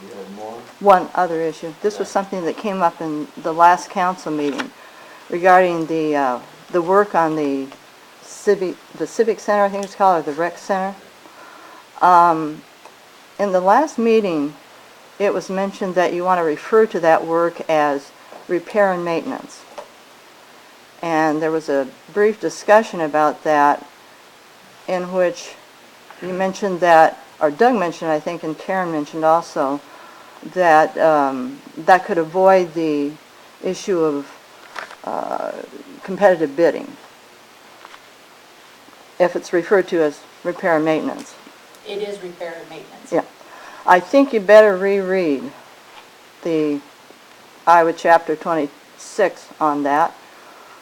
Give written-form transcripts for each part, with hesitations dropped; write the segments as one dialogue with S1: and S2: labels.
S1: You have more?
S2: One other issue. This was something that came up in the last council meeting regarding the work on the civic center, I think it's called, or the rec center. In the last meeting, it was mentioned that you want to refer to that work as repair and maintenance. And there was a brief discussion about that in which you mentioned that, or Doug mentioned, I think, and Karen mentioned also, that that could avoid the issue of competitive bidding if it's referred to as repair and maintenance.
S3: It is repair and maintenance.
S2: Yeah. I think you better reread the Iowa Chapter 26 on that.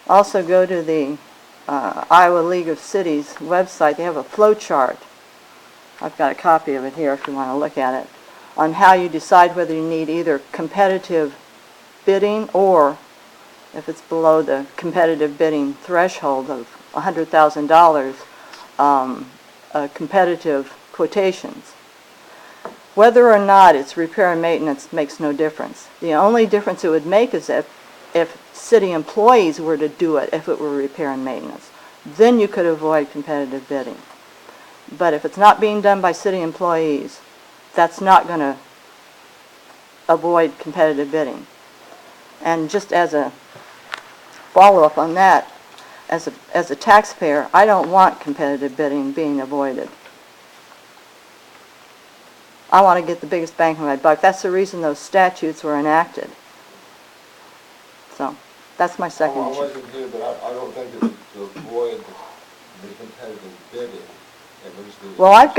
S2: Also go to the Iowa League of Cities website. They have a flow chart. I've got a copy of it here if you want to look at it, on how you decide whether you need either competitive bidding or, if it's below the competitive bidding threshold of $100,000, competitive quotations. Whether or not it's repair and maintenance makes no difference. The only difference it would make is if city employees were to do it, if it were repair and maintenance. Then you could avoid competitive bidding. But if it's not being done by city employees, that's not going to avoid competitive bidding. And just as a follow-up on that, as a taxpayer, I don't want competitive bidding being avoided. I want to get the biggest bang for my buck. That's the reason those statutes were enacted. So, that's my second issue.
S1: I wasn't here, but I don't think it's to avoid the competitive bidding.
S2: Well, I've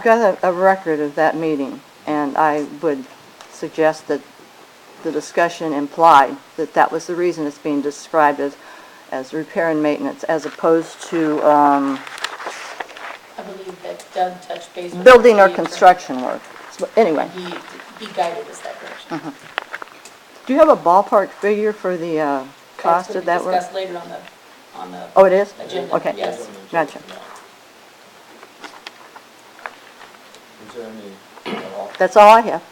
S2: got a record of that meeting, and I would suggest that the discussion implied that that was the reason it's being described as repair and maintenance, as opposed to
S3: I believe that Doug touched base with
S2: building
S3: the
S2: or
S3: attorney.
S2: construction work. So, anyway.
S3: He guided us that direction.
S2: Do you have a ballpark figure for the cost of that work?
S3: That's going to be discussed later on the
S2: Oh, it is?
S3: agenda.
S2: Okay.
S3: Yes.
S2: Gotcha.
S1: Is there any?
S2: That's all I have.